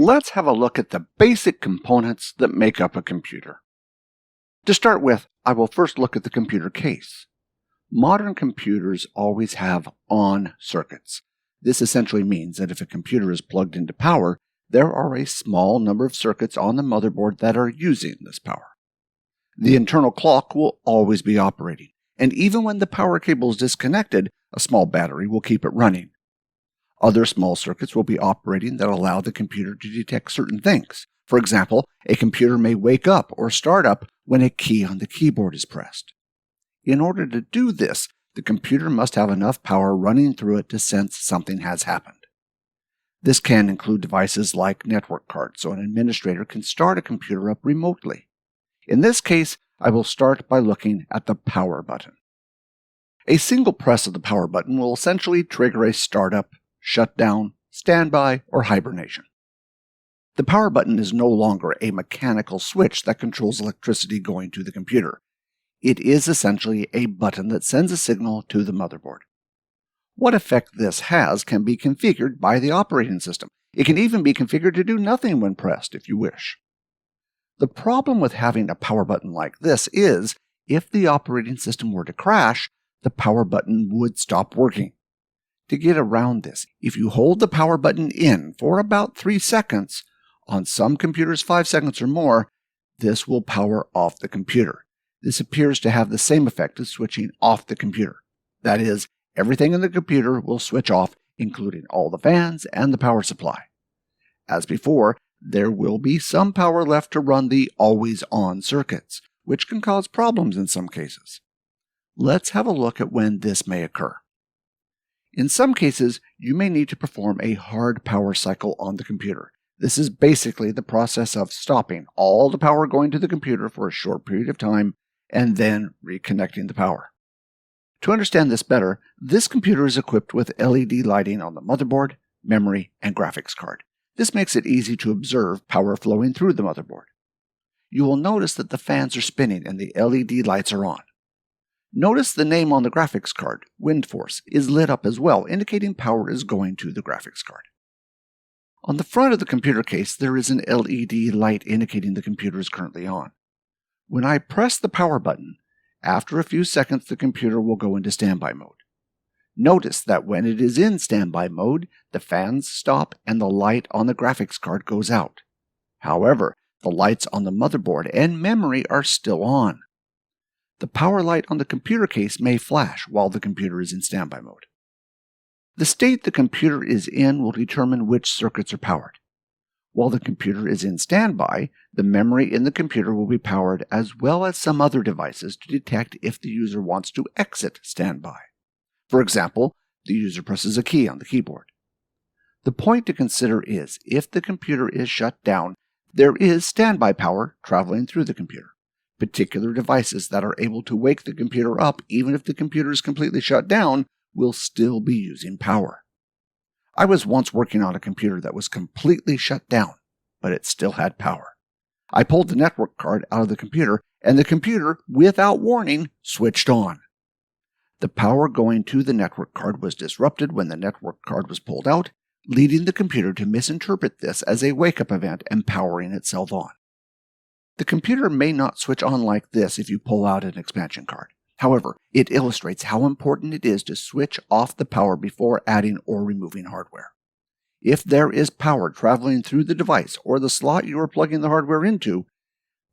let's have a look at the basic components that make up a computer. To start with, I will first look at the computer case. Modern computers always have on circuits. This essentially means that if a computer is plugged into power, there are a small number of circuits on the motherboard that are using this power. The internal clock will always be operating, and even when the power cable is disconnected, a small battery will keep it running. Other small circuits will be operating that allow the computer to detect certain things. For example, a computer may wake up or start up when a key on the keyboard is pressed. In order to do this, the computer must have enough power running through it to sense something has happened. This can include devices like network cards, so an administrator can start a computer up remotely. In this case, I will start by looking at the power button. A single press of the power button will essentially trigger a startup, shutdown, standby, or hibernation. The power button is no longer a mechanical switch that controls electricity going to the computer. It is essentially a button that sends a signal to the motherboard. What effect this has can be configured by the operating system. It can even be configured to do nothing when pressed if you wish. The problem with having a power button like this is, if the operating system were to crash, the power button would stop working. To get around this, if you hold the power button in for about 3 seconds, on some computers 5 seconds or more, this will power off the computer. This appears to have the same effect as switching off the computer. That is, everything in the computer will switch off, including all the fans and the power supply. As before, there will be some power left to run the always-on circuits, which can cause problems in some cases. Let's have a look at when this may occur. In some cases, you may need to perform a hard power cycle on the computer. This is basically the process of stopping all the power going to the computer for a short period of time and then reconnecting the power. To understand this better, this computer is equipped with LED lighting on the motherboard, memory, and graphics card. This makes it easy to observe power flowing through the motherboard. You will notice that the fans are spinning and the LED lights are on. Notice the name on the graphics card, WindForce, is lit up as well, indicating power is going to the graphics card. On the front of the computer case, there is an LED light indicating the computer is currently on. When I press the power button, after a few seconds the computer will go into standby mode. Notice that when it is in standby mode, the fans stop and the light on the graphics card goes out. However, the lights on the motherboard and memory are still on. The power light on the computer case may flash while the computer is in standby mode. The state the computer is in will determine which circuits are powered. While the computer is in standby, the memory in the computer will be powered as well as some other devices to detect if the user wants to exit standby. For example, the user presses a key on the keyboard. The point to consider is, if the computer is shut down, there is standby power traveling through the computer. Particular devices that are able to wake the computer up even if the computer is completely shut down will still be using power. I was once working on a computer that was completely shut down, but it still had power. I pulled the network card out of the computer, and the computer, without warning, switched on. The power going to the network card was disrupted when the network card was pulled out, leading the computer to misinterpret this as a wake-up event and powering itself on. The computer may not switch on like this if you pull out an expansion card. However, it illustrates how important it is to switch off the power before adding or removing hardware. If there is power traveling through the device or the slot you are plugging the hardware into,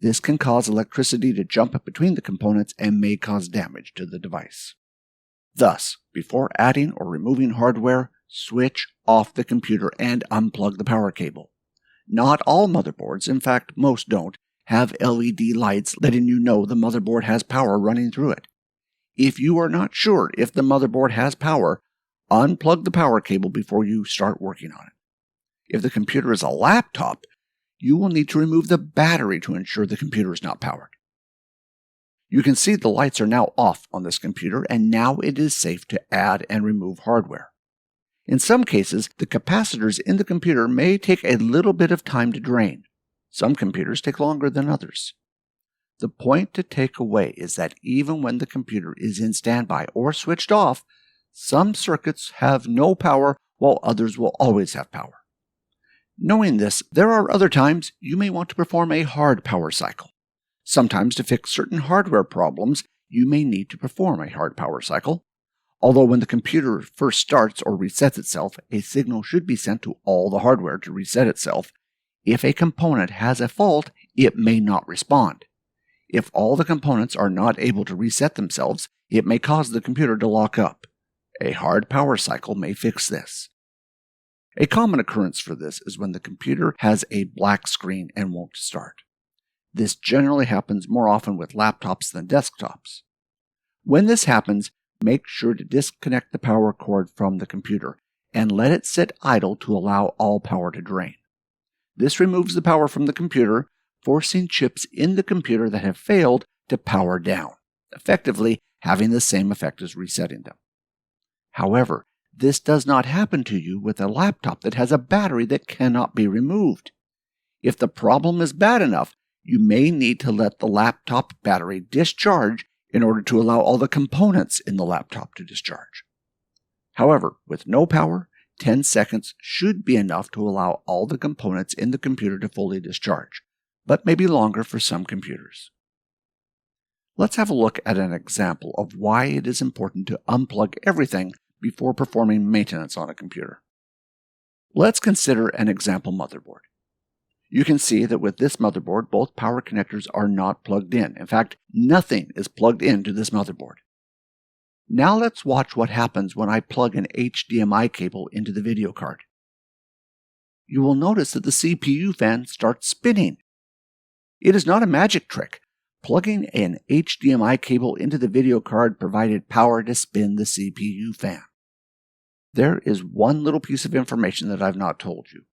this can cause electricity to jump between the components and may cause damage to the device. Thus, before adding or removing hardware, switch off the computer and unplug the power cable. Not all motherboards, in fact most don't, have LED lights letting you know the motherboard has power running through it. If you are not sure if the motherboard has power, unplug the power cable before you start working on it. If the computer is a laptop, you will need to remove the battery to ensure the computer is not powered. You can see the lights are now off on this computer, and now it is safe to add and remove hardware. In some cases, the capacitors in the computer may take a little bit of time to drain. Some computers take longer than others. The point to take away is that even when the computer is in standby or switched off, some circuits have no power while others will always have power. Knowing this, there are other times you may want to perform a hard power cycle. Sometimes to fix certain hardware problems, you may need to perform a hard power cycle. Although when the computer first starts or resets itself, a signal should be sent to all the hardware to reset itself. If a component has a fault, it may not respond. If all the components are not able to reset themselves, it may cause the computer to lock up. A hard power cycle may fix this. A common occurrence for this is when the computer has a black screen and won't start. This generally happens more often with laptops than desktops. When this happens, make sure to disconnect the power cord from the computer and let it sit idle to allow all power to drain. This removes the power from the computer, forcing chips in the computer that have failed to power down, effectively having the same effect as resetting them. However, this does not happen to you with a laptop that has a battery that cannot be removed. If the problem is bad enough, you may need to let the laptop battery discharge in order to allow all the components in the laptop to discharge. However, with no power, 10 seconds should be enough to allow all the components in the computer to fully discharge, but maybe longer for some computers. Let's have a look at an example of why it is important to unplug everything before performing maintenance on a computer. Let's consider an example motherboard. You can see that with this motherboard, both power connectors are not plugged in. In fact, nothing is plugged into this motherboard. Now let's watch what happens when I plug an HDMI cable into the video card. You will notice that the CPU fan starts spinning. It is not a magic trick. Plugging an HDMI cable into the video card provided power to spin the CPU fan. There is one little piece of information that I've not told you.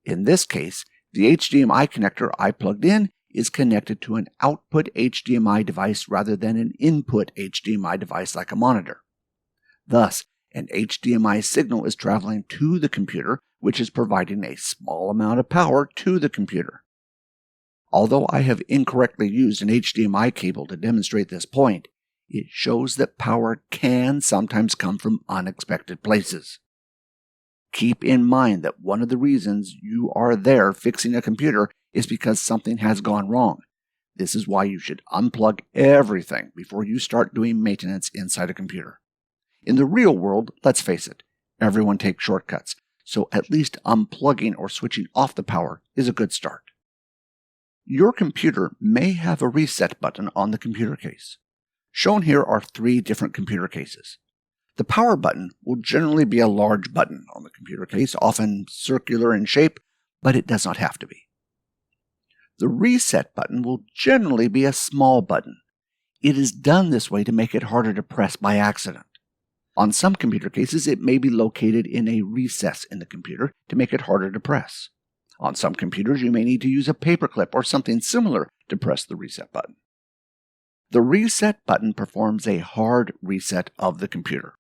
In this case, the HDMI connector I plugged in is connected to an output HDMI device rather than an input HDMI device like a monitor. Thus, an HDMI signal is traveling to the computer, which is providing a small amount of power to the computer. Although I have incorrectly used an HDMI cable to demonstrate this point, it shows that power can sometimes come from unexpected places. Keep in mind that one of the reasons you are there fixing a computer is because something has gone wrong. This is why you should unplug everything before you start doing maintenance inside a computer. In the real world, let's face it, everyone takes shortcuts, so at least unplugging or switching off the power is a good start. Your computer may have a reset button on the computer case. Shown here are 3 different computer cases. The power button will generally be a large button on the computer case, often circular in shape, but it does not have to be. The reset button will generally be a small button. It is done this way to make it harder to press by accident. On some computer cases, it may be located in a recess in the computer to make it harder to press. On some computers, you may need to use a paperclip or something similar to press the reset button. The reset button performs a hard reset of the computer.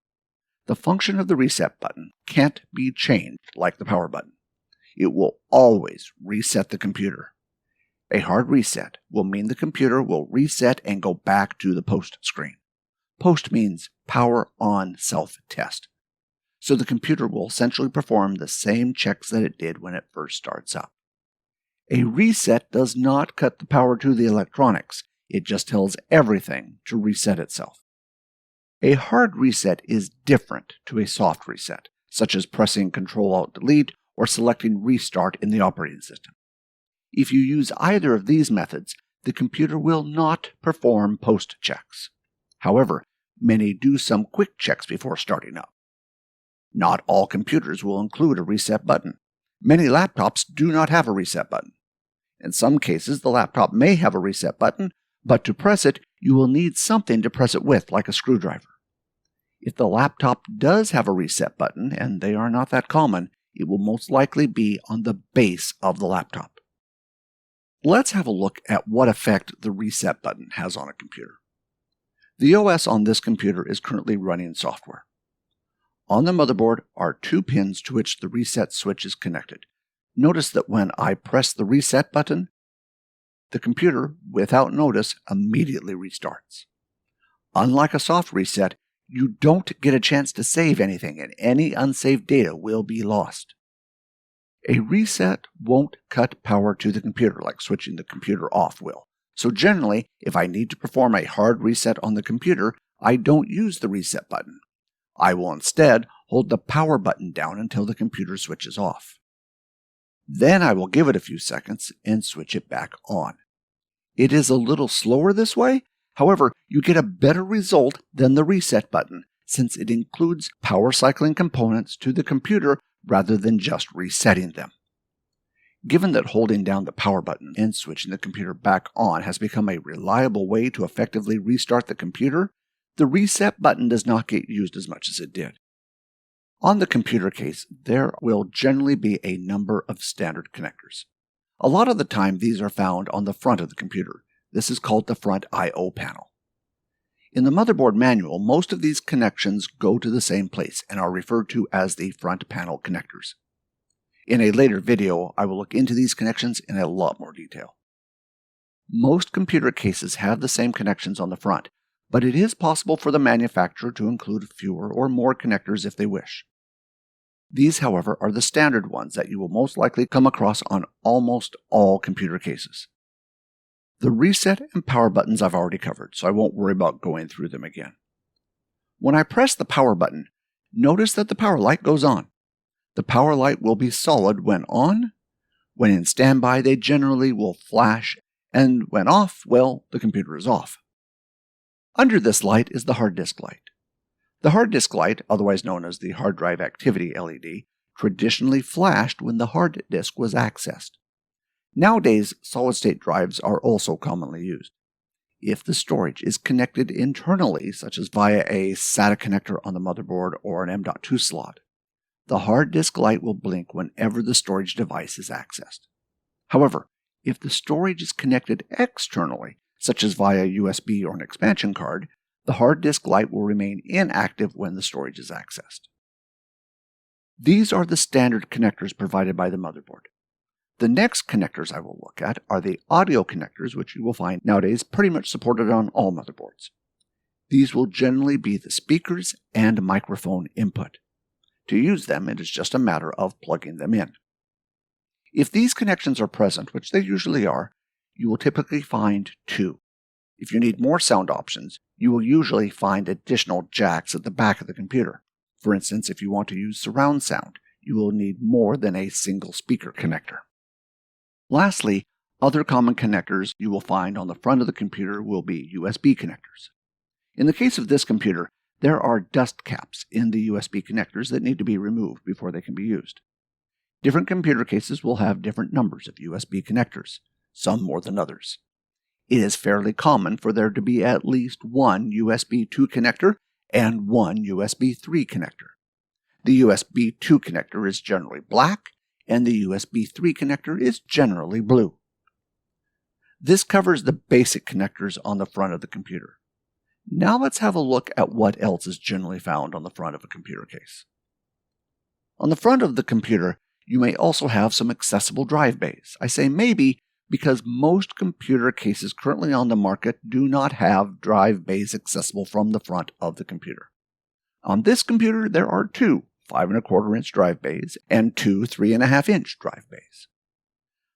The function of the reset button can't be changed like the power button. It will always reset the computer. A hard reset will mean the computer will reset and go back to the post screen. Post means power on self-test. So the computer will essentially perform the same checks that it did when it first starts up. A reset does not cut the power to the electronics. It just tells everything to reset itself. A hard reset is different to a soft reset, such as pressing Ctrl-Alt-Delete or selecting Restart in the operating system. If you use either of these methods, the computer will not perform post checks. However, many do some quick checks before starting up. Not all computers will include a reset button. Many laptops do not have a reset button. In some cases, the laptop may have a reset button, but to press it, you will need something to press it with, like a screwdriver. If the laptop does have a reset button, and they are not that common, it will most likely be on the base of the laptop. Let's have a look at what effect the reset button has on a computer. The OS on this computer is currently running software. On the motherboard are 2 pins to which the reset switch is connected. Notice that when I press the reset button, the computer, without notice, immediately restarts. Unlike a soft reset, you don't get a chance to save anything, and any unsaved data will be lost. A reset won't cut power to the computer like switching the computer off will. So generally, if I need to perform a hard reset on the computer, I don't use the reset button. I will instead hold the power button down until the computer switches off. Then I will give it a few seconds and switch it back on. It is a little slower this way. However, you get a better result than the reset button since it includes power cycling components to the computer rather than just resetting them. Given that holding down the power button and switching the computer back on has become a reliable way to effectively restart the computer, the reset button does not get used as much as it did. On the computer case, there will generally be a number of standard connectors. A lot of the time, these are found on the front of the computer. This is called the front I/O panel. In the motherboard manual, most of these connections go to the same place and are referred to as the front panel connectors. In a later video, I will look into these connections in a lot more detail. Most computer cases have the same connections on the front, but it is possible for the manufacturer to include fewer or more connectors if they wish. These, however, are the standard ones that you will most likely come across on almost all computer cases. The reset and power buttons I've already covered, so I won't worry about going through them again. When I press the power button, notice that the power light goes on. The power light will be solid when on. When in standby, they generally will flash, and when off, well, the computer is off. Under this light is the hard disk light. The hard disk light, otherwise known as the hard drive activity LED, traditionally flashed when the hard disk was accessed. Nowadays, solid-state drives are also commonly used. If the storage is connected internally, such as via a SATA connector on the motherboard or an M.2 slot, the hard disk light will blink whenever the storage device is accessed. However, if the storage is connected externally, such as via USB or an expansion card, the hard disk light will remain inactive when the storage is accessed. These are the standard connectors provided by the motherboard. The next connectors I will look at are the audio connectors, which you will find nowadays pretty much supported on all motherboards. These will generally be the speakers and microphone input. To use them, it is just a matter of plugging them in. If these connections are present, which they usually are, you will typically find two. If you need more sound options, you will usually find additional jacks at the back of the computer. For instance, if you want to use surround sound, you will need more than a single speaker connector. Lastly, other common connectors you will find on the front of the computer will be USB connectors. In the case of this computer, there are dust caps in the USB connectors that need to be removed before they can be used. Different computer cases will have different numbers of USB connectors, some more than others. It is fairly common for there to be at least one USB 2 connector and one USB 3 connector. The USB 2 connector is generally black, and the USB 3 connector is generally blue. This covers the basic connectors on the front of the computer. Now let's have a look at what else is generally found on the front of a computer case. On the front of the computer, you may also have some accessible drive bays. I say maybe because most computer cases currently on the market do not have drive bays accessible from the front of the computer. On this computer, there are two 5¼ inch drive bays and two 3½ inch drive bays.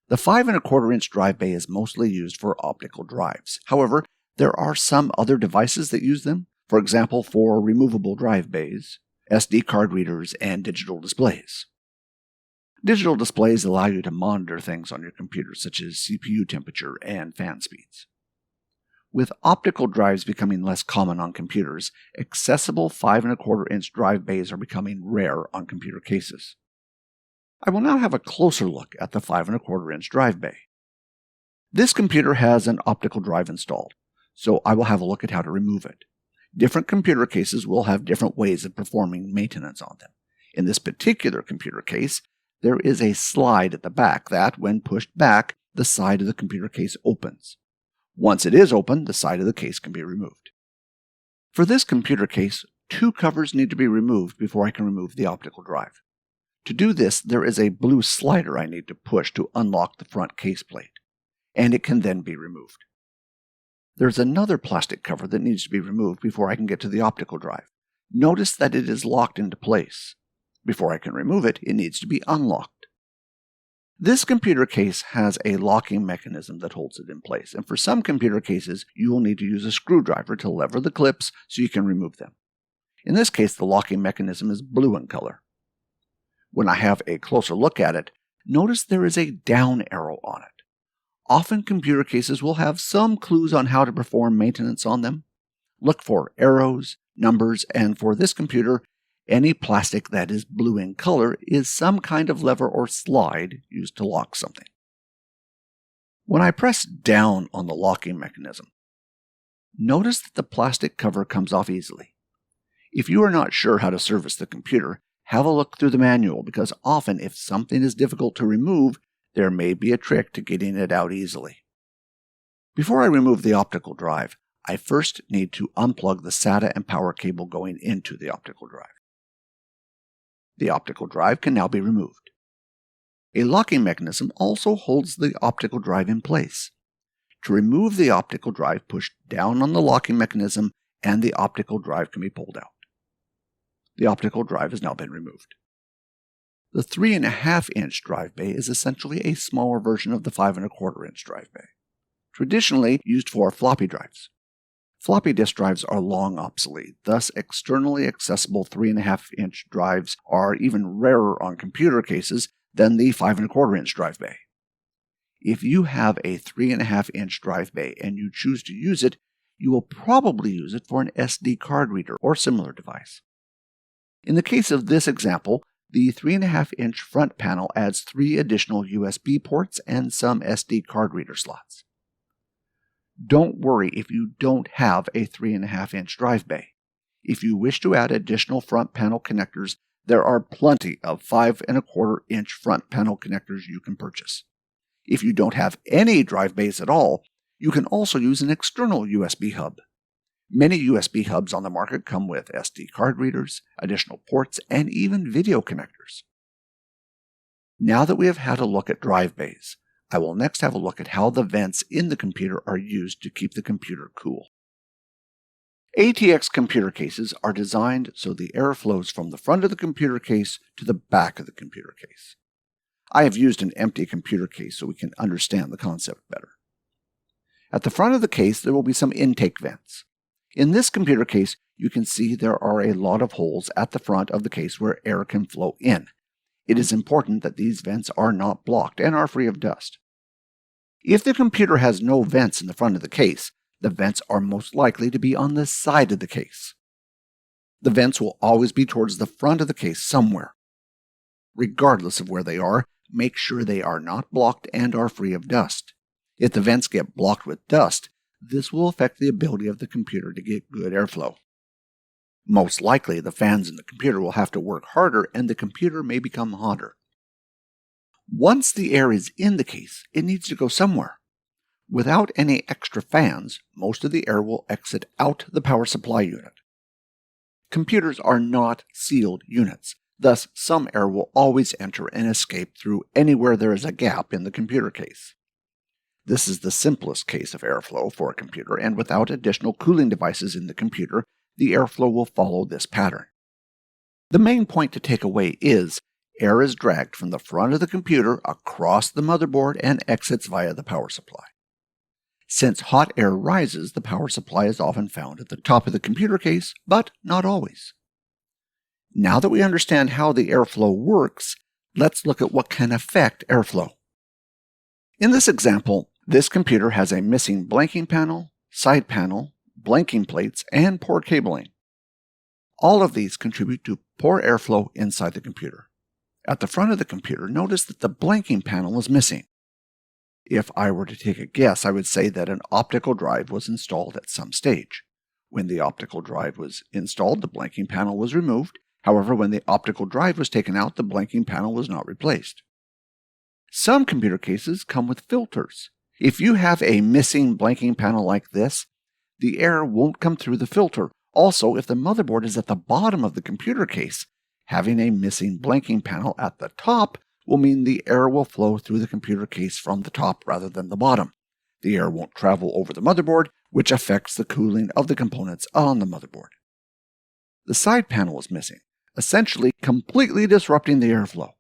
The 5¼ inch drive bay is mostly used for optical drives. However, there are some other devices that use them, for example, for removable drive bays, SD card readers, and digital displays. Digital displays allow you to monitor things on your computer, such as CPU temperature and fan speeds. With optical drives becoming less common on computers, accessible 5¼ inch drive bays are becoming rare on computer cases. I will now have a closer look at the 5¼ inch drive bay. This computer has an optical drive installed, so I will have a look at how to remove it. Different computer cases will have different ways of performing maintenance on them. In this particular computer case, there is a slide at the back that, when pushed back, the side of the computer case opens. Once it is open, the side of the case can be removed. For this computer case, two covers need to be removed before I can remove the optical drive. To do this, there is a blue slider I need to push to unlock the front case plate, and it can then be removed. There's another plastic cover that needs to be removed before I can get to the optical drive. Notice that it is locked into place. Before I can remove it, it needs to be unlocked. This computer case has a locking mechanism that holds it in place, and for some computer cases, you will need to use a screwdriver to lever the clips so you can remove them. In this case, the locking mechanism is blue in color. When I have a closer look at it, notice there is a down arrow on it. Often computer cases will have some clues on how to perform maintenance on them. Look for arrows, numbers, and for this computer, any plastic that is blue in color is some kind of lever or slide used to lock something. When I press down on the locking mechanism, notice that the plastic cover comes off easily. If you are not sure how to service the computer, have a look through the manual because often if something is difficult to remove, there may be a trick to getting it out easily. Before I remove the optical drive, I first need to unplug the SATA and power cable going into the optical drive. The optical drive can now be removed. A locking mechanism also holds the optical drive in place. To remove the optical drive, push down on the locking mechanism and the optical drive can be pulled out. The optical drive has now been removed. The 3.5-inch drive bay is essentially a smaller version of the 5.25-inch drive bay, traditionally used for floppy drives. Floppy disk drives are long obsolete, thus externally accessible 3.5-inch drives are even rarer on computer cases than the 5.25-inch drive bay. If you have a 3.5-inch drive bay and you choose to use it, you will probably use it for an SD card reader or similar device. In the case of this example, the 3.5-inch front panel adds 3 additional USB ports and some SD card reader slots. Don't worry if you don't have a 3.5-inch drive bay. If you wish to add additional front panel connectors, there are plenty of 5.25-inch front panel connectors you can purchase. If you don't have any drive bays at all, you can also use an external USB hub. Many USB hubs on the market come with SD card readers, additional ports, and even video connectors. Now that we have had a look at drive bays, I will next have a look at how the vents in the computer are used to keep the computer cool. ATX computer cases are designed so the air flows from the front of the computer case to the back of the computer case. I have used an empty computer case so we can understand the concept better. At the front of the case, there will be some intake vents. In this computer case, you can see there are a lot of holes at the front of the case where air can flow in. It is important that these vents are not blocked and are free of dust. If the computer has no vents in the front of the case, the vents are most likely to be on the side of the case. The vents will always be towards the front of the case somewhere. Regardless of where they are, make sure they are not blocked and are free of dust. If the vents get blocked with dust, this will affect the ability of the computer to get good airflow. Most likely, the fans in the computer will have to work harder and the computer may become hotter. Once the air is in the case, it needs to go somewhere. Without any extra fans, most of the air will exit out the power supply unit. Computers are not sealed units, thus some air will always enter and escape through anywhere there is a gap in the computer case. This is the simplest case of airflow for a computer, and without additional cooling devices in the computer, the airflow will follow this pattern. The main point to take away is air is dragged from the front of the computer across the motherboard and exits via the power supply. Since hot air rises, the power supply is often found at the top of the computer case, but not always. Now that we understand how the airflow works, let's look at what can affect airflow. In this example, this computer has a missing blanking panel, side panel, blanking plates, and poor cabling. All of these contribute to poor airflow inside the computer. At the front of the computer, notice that the blanking panel is missing. If I were to take a guess, I would say that an optical drive was installed at some stage. When the optical drive was installed, the blanking panel was removed. However, when the optical drive was taken out, the blanking panel was not replaced. Some computer cases come with filters. If you have a missing blanking panel like this, the air won't come through the filter. Also, if the motherboard is at the bottom of the computer case, having a missing blanking panel at the top will mean the air will flow through the computer case from the top rather than the bottom. The air won't travel over the motherboard, which affects the cooling of the components on the motherboard. The side panel is missing, essentially completely disrupting the airflow.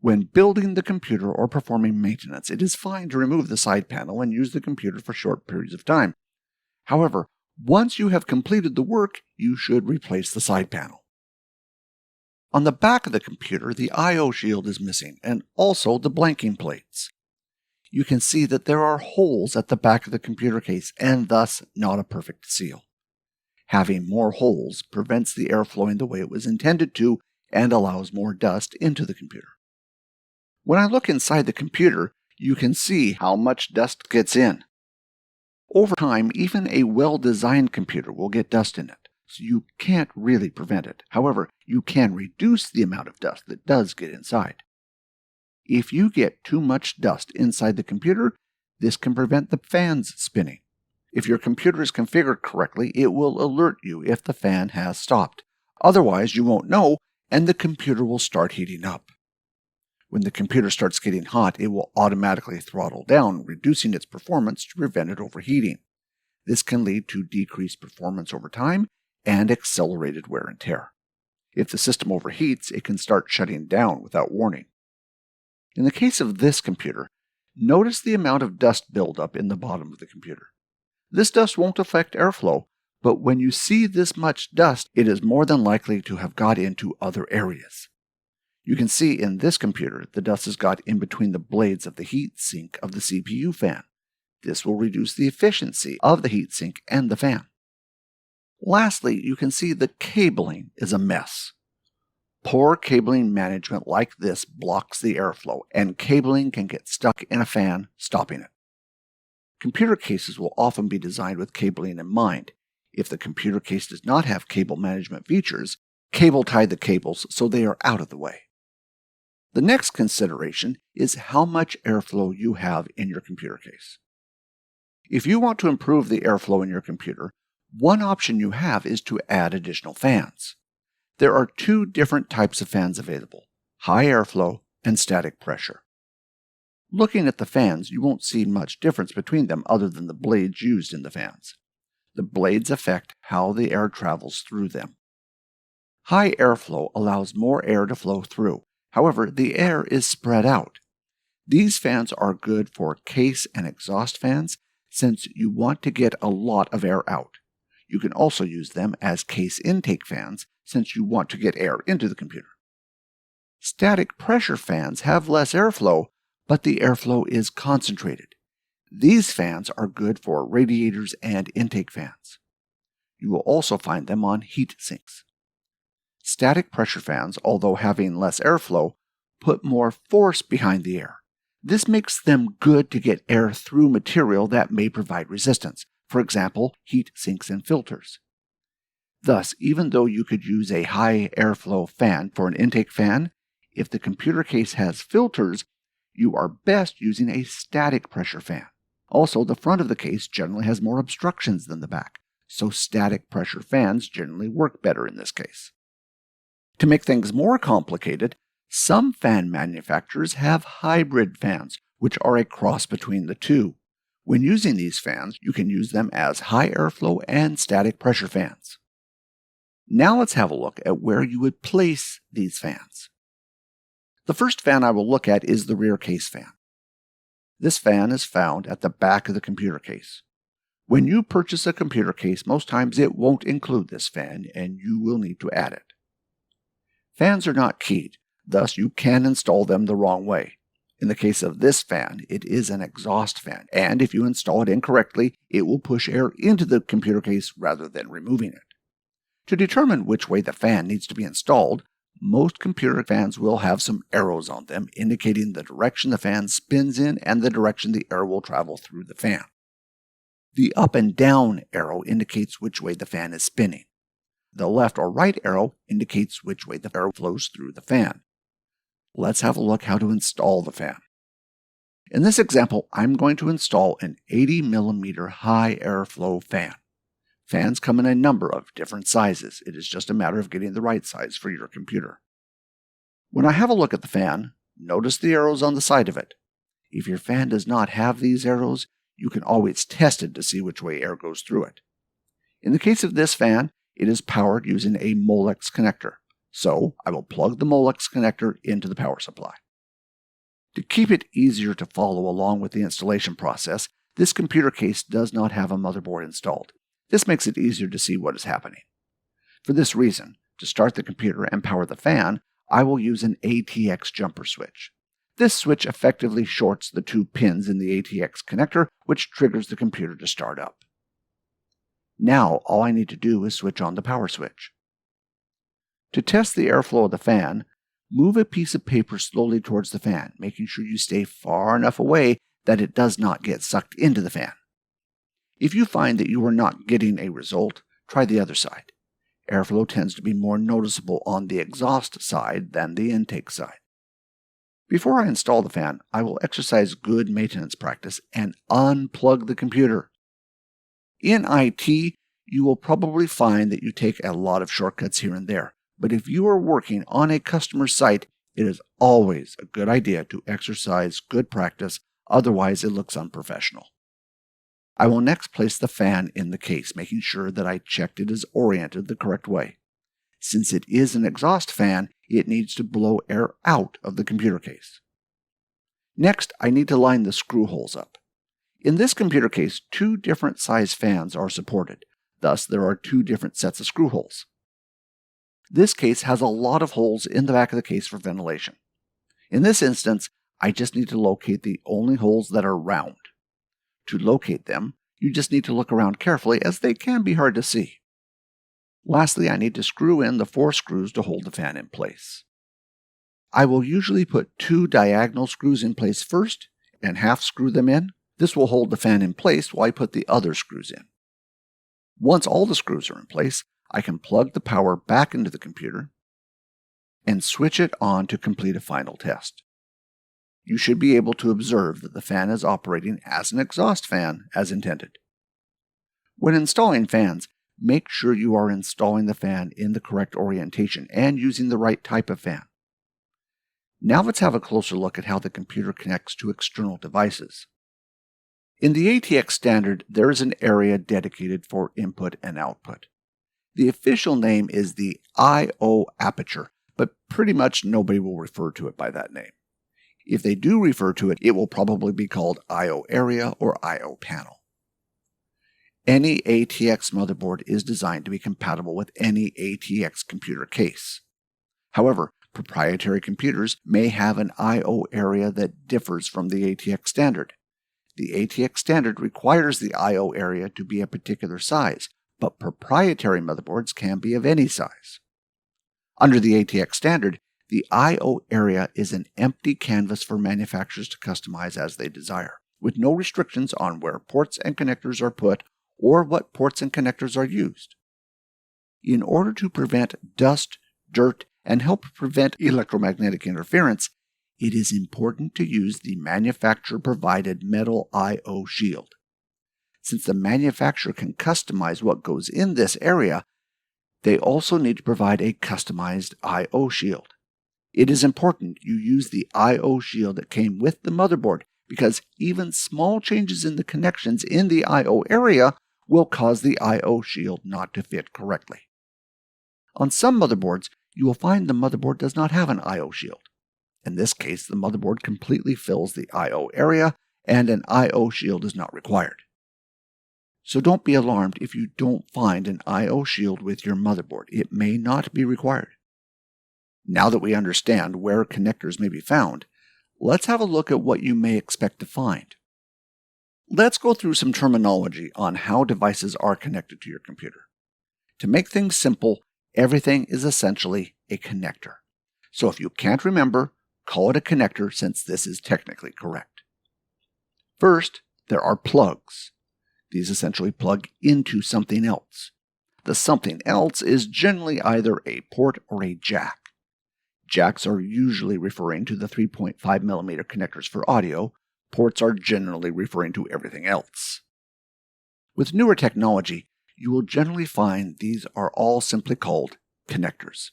When building the computer or performing maintenance, it is fine to remove the side panel and use the computer for short periods of time. However, once you have completed the work, you should replace the side panel. On the back of the computer, the I/O shield is missing, and also the blanking plates. You can see that there are holes at the back of the computer case, and thus not a perfect seal. Having more holes prevents the air flowing the way it was intended to and allows more dust into the computer. When I look inside the computer, you can see how much dust gets in. Over time, even a well-designed computer will get dust in it, so you can't really prevent it. However, you can reduce the amount of dust that does get inside. If you get too much dust inside the computer, this can prevent the fans spinning. If your computer is configured correctly, it will alert you if the fan has stopped. Otherwise, you won't know, and the computer will start heating up. When the computer starts getting hot, it will automatically throttle down, reducing its performance to prevent it overheating. This can lead to decreased performance over time and accelerated wear and tear. If the system overheats, it can start shutting down without warning. In the case of this computer, notice the amount of dust buildup in the bottom of the computer. This dust won't affect airflow, but when you see this much dust, it is more than likely to have got into other areas. You can see in this computer, the dust has got in between the blades of the heat sink of the CPU fan. This will reduce the efficiency of the heat sink and the fan. Lastly, you can see the cabling is a mess. Poor cabling management like this blocks the airflow, and cabling can get stuck in a fan, stopping it. Computer cases will often be designed with cabling in mind. If the computer case does not have cable management features, cable tie the cables so they are out of the way. The next consideration is how much airflow you have in your computer case. If you want to improve the airflow in your computer, one option you have is to add additional fans. There are two different types of fans available: high airflow and static pressure. Looking at the fans, you won't see much difference between them other than the blades used in the fans. The blades affect how the air travels through them. High airflow allows more air to flow through. However, the air is spread out. These fans are good for case and exhaust fans since you want to get a lot of air out. You can also use them as case intake fans since you want to get air into the computer. Static pressure fans have less airflow, but the airflow is concentrated. These fans are good for radiators and intake fans. You will also find them on heat sinks. Static pressure fans, although having less airflow, put more force behind the air. This makes them good to get air through material that may provide resistance, for example, heat sinks and filters. Thus, even though you could use a high airflow fan for an intake fan, if the computer case has filters, you are best using a static pressure fan. Also, the front of the case generally has more obstructions than the back, so static pressure fans generally work better in this case. To make things more complicated, some fan manufacturers have hybrid fans, which are a cross between the two. When using these fans, you can use them as high airflow and static pressure fans. Now let's have a look at where you would place these fans. The first fan I will look at is the rear case fan. This fan is found at the back of the computer case. When you purchase a computer case, most times it won't include this fan, and you will need to add it. Fans are not keyed, thus you can install them the wrong way. In the case of this fan, it is an exhaust fan, and if you install it incorrectly, it will push air into the computer case rather than removing it. To determine which way the fan needs to be installed, most computer fans will have some arrows on them indicating the direction the fan spins in and the direction the air will travel through the fan. The up and down arrow indicates which way the fan is spinning. The left or right arrow indicates which way the air flows through the fan. Let's have a look how to install the fan. In this example, I'm going to install an 80mm high airflow fan. Fans come in a number of different sizes. It is just a matter of getting the right size for your computer. When I have a look at the fan, notice the arrows on the side of it. If your fan does not have these arrows, you can always test it to see which way air goes through it. In the case of this fan, it is powered using a Molex connector. So I will plug the Molex connector into the power supply. To keep it easier to follow along with the installation process, this computer case does not have a motherboard installed. This makes it easier to see what is happening. For this reason, to start the computer and power the fan, I will use an ATX jumper switch. This switch effectively shorts the 2 pins in the ATX connector, which triggers the computer to start up. Now, all I need to do is switch on the power switch. To test the airflow of the fan, move a piece of paper slowly towards the fan, making sure you stay far enough away that it does not get sucked into the fan. If you find that you are not getting a result, try the other side. Airflow tends to be more noticeable on the exhaust side than the intake side. Before I install the fan, I will exercise good maintenance practice and unplug the computer. In IT, you will probably find that you take a lot of shortcuts here and there, but if you are working on a customer site, it is always a good idea to exercise good practice, otherwise it looks unprofessional. I will next place the fan in the case, making sure that I checked it is oriented the correct way. Since it is an exhaust fan, it needs to blow air out of the computer case. Next, I need to line the screw holes up. In this computer case, 2 different size fans are supported. Thus, there are 2 different sets of screw holes. This case has a lot of holes in the back of the case for ventilation. In this instance, I just need to locate the only holes that are round. To locate them, you just need to look around carefully, as they can be hard to see. Lastly, I need to screw in the 4 screws to hold the fan in place. I will usually put 2 diagonal screws in place first and half screw them in. This will hold the fan in place while I put the other screws in. Once all the screws are in place, I can plug the power back into the computer and switch it on to complete a final test. You should be able to observe that the fan is operating as an exhaust fan as intended. When installing fans, make sure you are installing the fan in the correct orientation and using the right type of fan. Now let's have a closer look at how the computer connects to external devices. In the ATX standard, there is an area dedicated for input and output. The official name is the I/O aperture, but pretty much nobody will refer to it by that name. If they do refer to it, it will probably be called I/O area or I/O panel. Any ATX motherboard is designed to be compatible with any ATX computer case. However, proprietary computers may have an I/O area that differs from the ATX standard. The ATX standard requires the I/O area to be a particular size, but proprietary motherboards can be of any size. Under the ATX standard, the I/O area is an empty canvas for manufacturers to customize as they desire, with no restrictions on where ports and connectors are put or what ports and connectors are used. In order to prevent dust, dirt, and help prevent electromagnetic interference, it is important to use the manufacturer-provided metal I/O shield. Since the manufacturer can customize what goes in this area, they also need to provide a customized I/O shield. It is important you use the I/O shield that came with the motherboard, because even small changes in the connections in the I/O area will cause the I/O shield not to fit correctly. On some motherboards, you will find the motherboard does not have an I/O shield. In this case, the motherboard completely fills the I/O area, and an I/O shield is not required. So don't be alarmed if you don't find an I/O shield with your motherboard. It may not be required. Now that we understand where connectors may be found, let's have a look at what you may expect to find. Let's go through some terminology on how devices are connected to your computer. To make things simple, everything is essentially a connector. So if you can't remember, call it a connector since this is technically correct. First, there are plugs. These essentially plug into something else. The something else is generally either a port or a jack. Jacks are usually referring to the 3.5mm connectors for audio. Ports are generally referring to everything else. With newer technology, you will generally find these are all simply called connectors.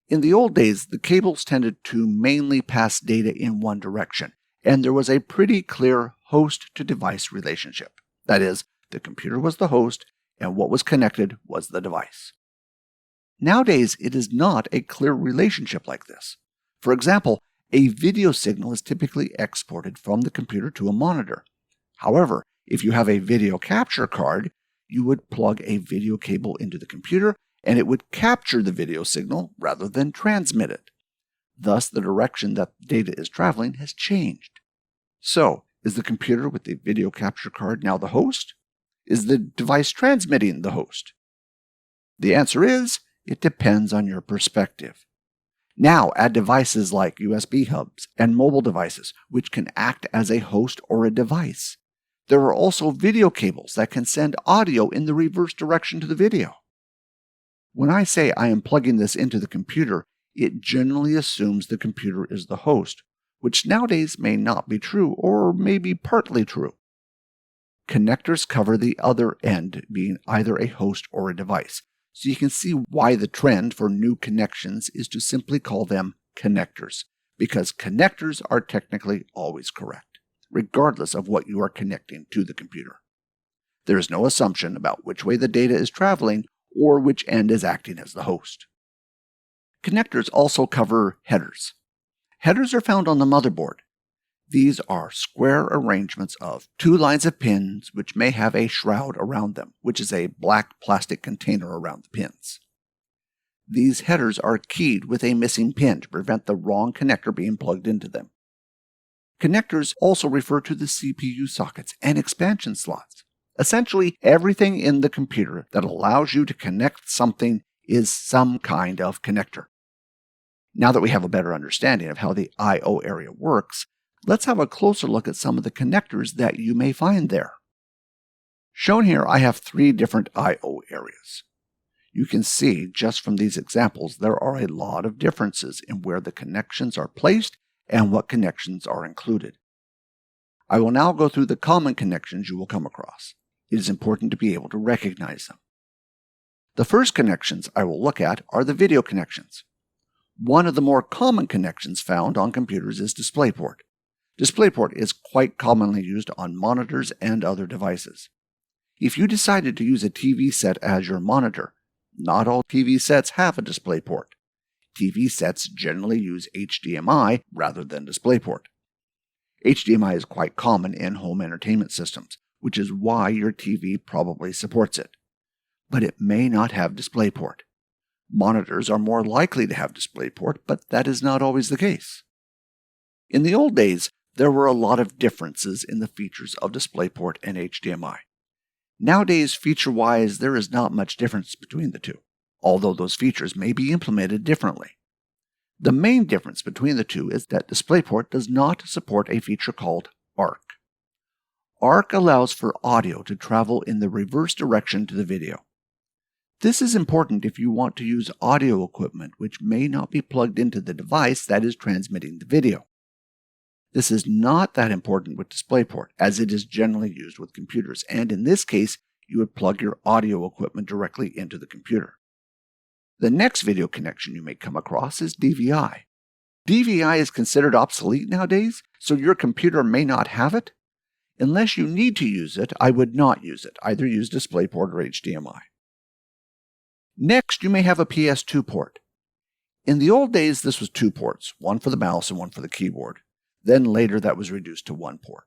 In the old days, the cables tended to mainly pass data in one direction, and there was a pretty clear host-to-device relationship. That is, the computer was the host, and what was connected was the device. Nowadays, it is not a clear relationship like this. For example, A video signal is typically exported from the computer to a monitor. However, if you have a video capture card, you would plug a video cable into the computer and it would capture the video signal rather than transmit it. Thus, the direction that the data is traveling has changed. So, is the computer with the video capture card now the host? Is the device transmitting the host? The answer is, it depends on your perspective. Now add devices like USB hubs and mobile devices, which can act as a host or a device. There are also video cables that can send audio in the reverse direction to the video. When I say I am plugging this into the computer, it generally assumes the computer is the host, which nowadays may not be true or may be partly true. Connectors cover the other end, being either a host or a device, so you can see why the trend for new connections is to simply call them connectors, because connectors are technically always correct, regardless of what you are connecting to the computer. There is no assumption about which way the data is traveling or which end is acting as the host. Connectors also cover headers. Headers are found on the motherboard. These are square arrangements of 2 lines of pins which may have a shroud around them, which is a black plastic container around the pins. These headers are keyed with a missing pin to prevent the wrong connector being plugged into them. Connectors also refer to the CPU sockets and expansion slots. Essentially, everything in the computer that allows you to connect something is some kind of connector. Now that we have a better understanding of how the I/O area works, let's have a closer look at some of the connectors that you may find there. Shown here, I have 3 different I/O areas. You can see just from these examples there are a lot of differences in where the connections are placed and what connections are included. I will now go through the common connections you will come across. It is important to be able to recognize them. The first connections I will look at are the video connections. One of the more common connections found on computers is DisplayPort. DisplayPort is quite commonly used on monitors and other devices. If you decided to use a TV set as your monitor, not all TV sets have a DisplayPort. TV sets generally use HDMI rather than DisplayPort. HDMI is quite common in home entertainment systems, which is why your TV probably supports it. But it may not have DisplayPort. Monitors are more likely to have DisplayPort, but that is not always the case. In the old days, there were a lot of differences in the features of DisplayPort and HDMI. Nowadays, feature-wise, there is not much difference between the two, although those features may be implemented differently. The main difference between the two is that DisplayPort does not support a feature called ARC. ARC allows for audio to travel in the reverse direction to the video. This is important if you want to use audio equipment which may not be plugged into the device that is transmitting the video. This is not that important with DisplayPort, as it is generally used with computers, and in this case, you would plug your audio equipment directly into the computer. The next video connection you may come across is DVI. DVI is considered obsolete nowadays, so your computer may not have it. Unless you need to use it, I would not use it. Either use DisplayPort or HDMI. Next, you may have a PS2 port. In the old days, this was 2 ports, one for the mouse and one for the keyboard. Then later that was reduced to 1 port.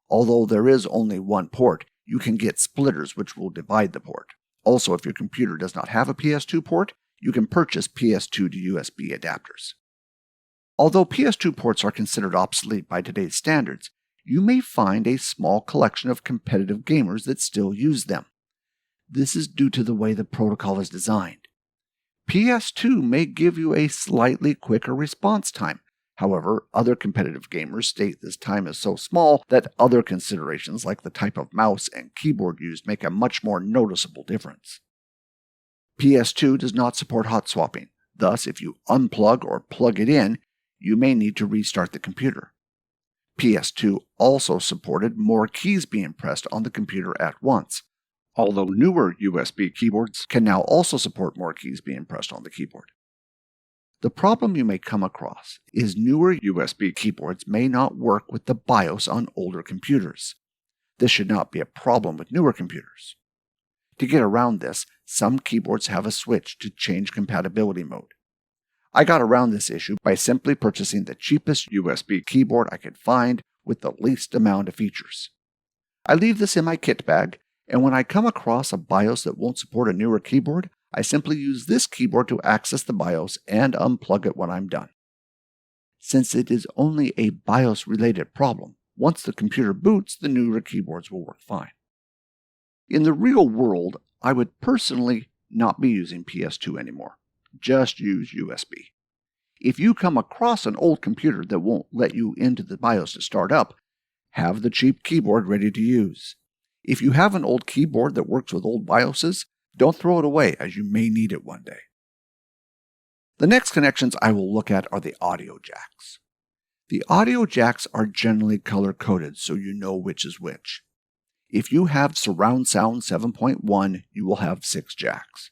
Although there is only 1 port, you can get splitters which will divide the port. Also, if your computer does not have a PS2 port, you can purchase PS2 to USB adapters. Although PS2 ports are considered obsolete by today's standards, you may find a small collection of competitive gamers that still use them. This is due to the way the protocol is designed. PS2 may give you a slightly quicker response time. However, other competitive gamers state this time is so small that other considerations like the type of mouse and keyboard used make a much more noticeable difference. PS2 does not support hot swapping. Thus, if you unplug or plug it in, you may need to restart the computer. PS2 also supported more keys being pressed on the computer at once, although newer USB keyboards can now also support more keys being pressed on the keyboard. The problem you may come across is newer USB keyboards may not work with the BIOS on older computers. This should not be a problem with newer computers. To get around this, some keyboards have a switch to change compatibility mode. I got around this issue by simply purchasing the cheapest USB keyboard I could find with the least amount of features. I leave this in my kit bag, and when I come across a BIOS that won't support a newer keyboard, I simply use this keyboard to access the BIOS and unplug it when I'm done. Since it is only a BIOS-related problem, once the computer boots, the newer keyboards will work fine. In the real world, I would personally not be using PS2 anymore. Just use USB. If you come across an old computer that won't let you into the BIOS to start up, have the cheap keyboard ready to use. If you have an old keyboard that works with old BIOSes, don't throw it away, as you may need it one day. The next connections I will look at are the audio jacks. The audio jacks are generally color-coded so you know which is which. If you have Surround Sound 7.1, you will have 6 jacks.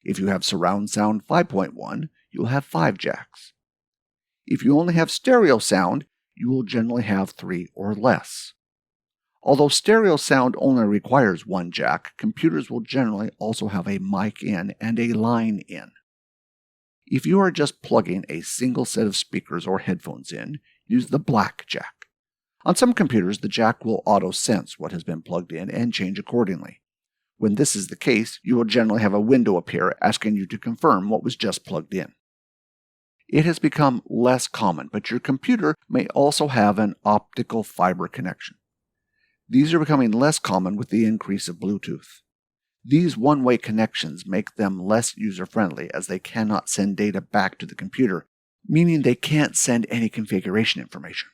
If you have Surround Sound 5.1, you will have 5 jacks. If you only have stereo sound, you will generally have 3 or less. Although stereo sound only requires 1 jack, computers will generally also have a mic in and a line in. If you are just plugging a single set of speakers or headphones in, use the black jack. On some computers, the jack will auto-sense what has been plugged in and change accordingly. When this is the case, you will generally have a window appear asking you to confirm what was just plugged in. It has become less common, but your computer may also have an optical fiber connection. These are becoming less common with the increase of Bluetooth. These one-way connections make them less user-friendly as they cannot send data back to the computer, meaning they can't send any configuration information.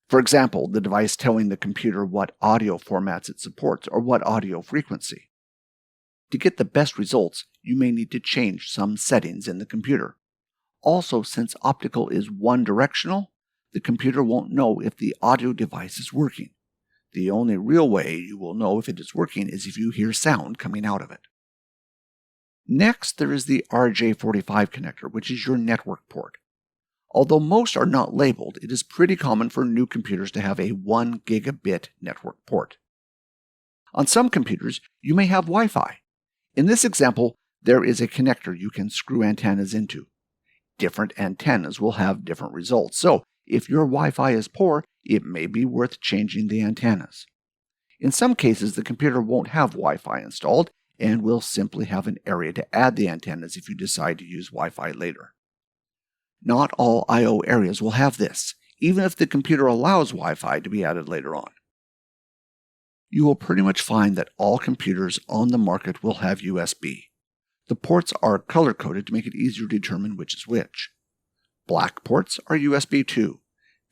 For example, the device telling the computer what audio formats it supports or what audio frequency. To get the best results, you may need to change some settings in the computer. Also, since optical is one-directional, the computer won't know if the audio device is working. The only real way you will know if it is working is if you hear sound coming out of it. Next, there is the RJ45 connector, which is your network port. Although most are not labeled, it is pretty common for new computers to have a 1 gigabit network port. On some computers, you may have Wi-Fi. In this example, there is a connector you can screw antennas into. Different antennas will have different results, so if your Wi-Fi is poor, it may be worth changing the antennas. In some cases, the computer won't have Wi-Fi installed and will simply have an area to add the antennas if you decide to use Wi-Fi later. Not all I/O areas will have this, even if the computer allows Wi-Fi to be added later on. You will pretty much find that all computers on the market will have USB. The ports are color-coded to make it easier to determine which is which. Black ports are USB 2.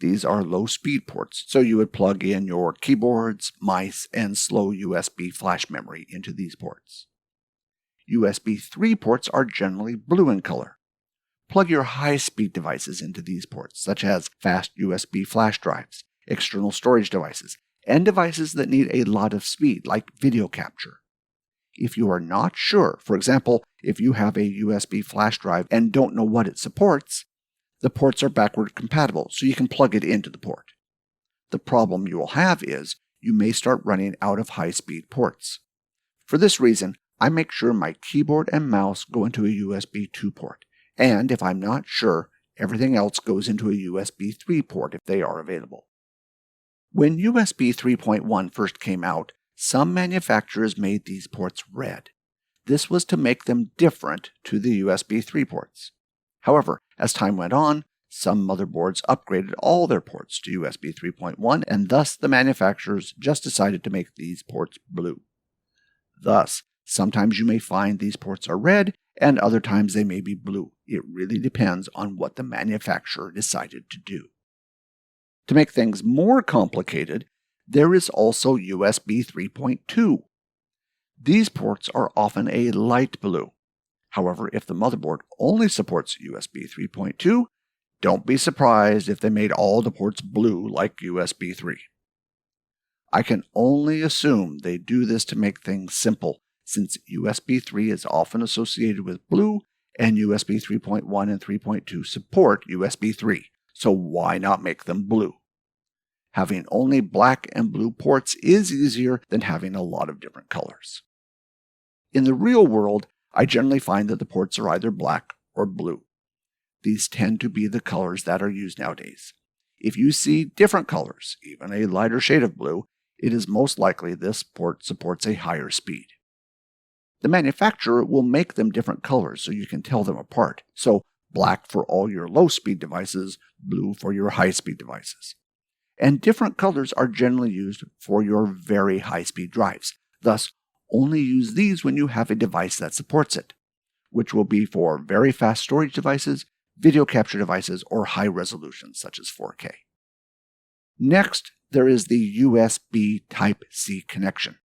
These are low-speed ports, so you would plug in your keyboards, mice, and slow USB flash memory into these ports. USB 3 ports are generally blue in color. Plug your high-speed devices into these ports, such as fast USB flash drives, external storage devices, and devices that need a lot of speed, like video capture. If you are not sure, for example, if you have a USB flash drive and don't know what it supports, the ports are backward compatible, so you can plug it into the port. The problem you will have is you may start running out of high-speed ports. For this reason, I make sure my keyboard and mouse go into a USB 2 port, and if I'm not sure, everything else goes into a USB 3 port if they are available. When USB 3.1 first came out, some manufacturers made these ports red. This was to make them different to the USB 3 ports. However, as time went on, some motherboards upgraded all their ports to USB 3.1, and thus the manufacturers just decided to make these ports blue. Thus, sometimes you may find these ports are red, and other times they may be blue. It really depends on what the manufacturer decided to do. To make things more complicated, there is also USB 3.2. These ports are often a light blue. However, if the motherboard only supports USB 3.2, don't be surprised if they made all the ports blue like USB 3. I can only assume they do this to make things simple, since USB 3 is often associated with blue, and USB 3.1 and 3.2 support USB 3, so why not make them blue? Having only black and blue ports is easier than having a lot of different colors. In the real world, I generally find that the ports are either black or blue. these tend to be the colors that are used nowadays. If you see different colors, even a lighter shade of blue, it is most likely this port supports a higher speed. The manufacturer will make them different colors so you can tell them apart. So black for all your low-speed devices, blue for your high-speed devices. And different colors are generally used for your very high-speed drives. Thus, only use these when you have a device that supports it, which will be for very fast storage devices, video capture devices, or high resolution such as 4K. Next, there is the USB Type-C connection.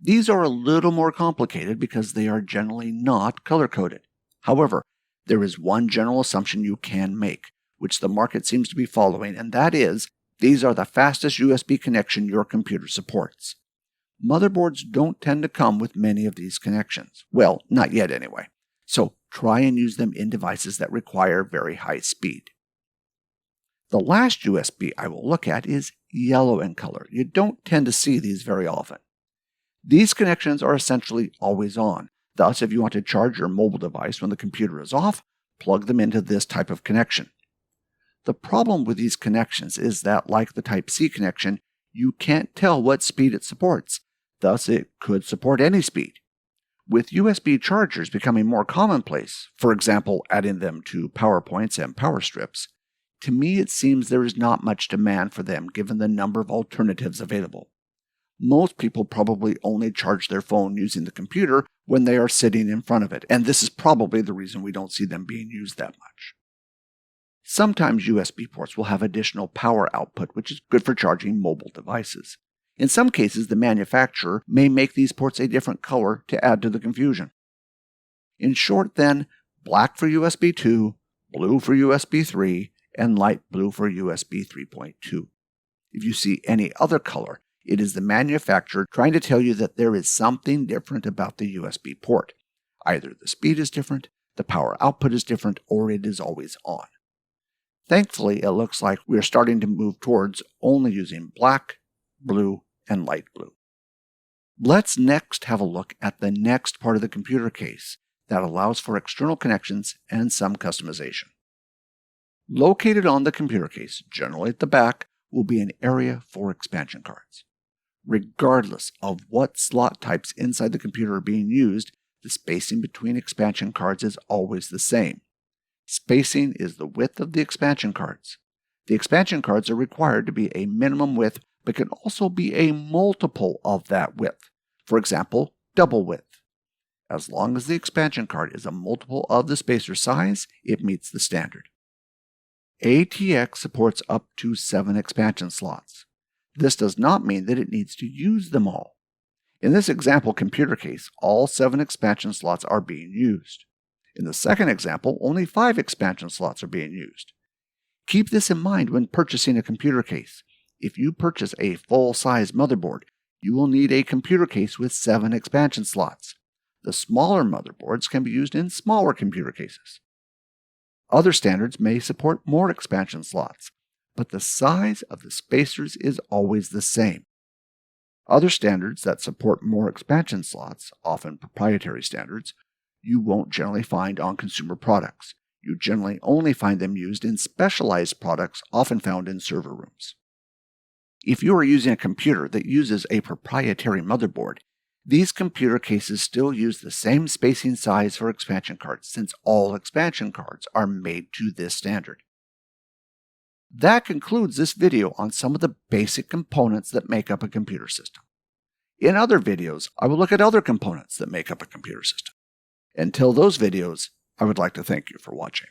These are a little more complicated because they are generally not color-coded. However, there is one general assumption you can make, which the market seems to be following, and that is, these are the fastest USB connection your computer supports. Motherboards don't tend to come with many of these connections. Well, not yet anyway. So try and use them in devices that require very high speed. The last USB I will look at is yellow in color. You don't tend to see these very often. These connections are essentially always on. Thus, if you want to charge your mobile device when the computer is off, plug them into this type of connection. The problem with these connections is that, like the Type-C connection, you can't tell what speed it supports. Thus, it could support any speed. With USB chargers becoming more commonplace, for example, adding them to power points and power strips, to me it seems there is not much demand for them given the number of alternatives available. Most people probably only charge their phone using the computer when they are sitting in front of it, and this is probably the reason we don't see them being used that much. Sometimes USB ports will have additional power output, which is good for charging mobile devices. In some cases, the manufacturer may make these ports a different color to add to the confusion. In short, then, black for USB 2, blue for USB 3, and light blue for USB 3.2. If you see any other color, it is the manufacturer trying to tell you that there is something different about the USB port. Either the speed is different, the power output is different, or it is always on. Thankfully, it looks like we are starting to move towards only using black, blue, and light blue. Let's next have a look at the next part of the computer case that allows for external connections and some customization. Located on the computer case, generally at the back, will be an area for expansion cards. Regardless of what slot types inside the computer are being used, the spacing between expansion cards is always the same. Spacing is the width of the expansion cards. The expansion cards are required to be a minimum width, but can also be a multiple of that width. For example, double width. As long as the expansion card is a multiple of the spacer size, it meets the standard. ATX supports up to 7 expansion slots. This does not mean that it needs to use them all. In this example computer case, all 7 expansion slots are being used. In the second example, only 5 expansion slots are being used. Keep this in mind when purchasing a computer case. If you purchase a full-size motherboard, you will need a computer case with 7 expansion slots. The smaller motherboards can be used in smaller computer cases. Other standards may support more expansion slots, but the size of the spacers is always the same. Other standards that support more expansion slots, often proprietary standards, you won't generally find on consumer products. You generally only find them used in specialized products often found in server rooms. If you are using a computer that uses a proprietary motherboard, these computer cases still use the same spacing size for expansion cards since all expansion cards are made to this standard. That concludes this video on some of the basic components that make up a computer system. In other videos, I will look at other components that make up a computer system. Until those videos, I would like to thank you for watching.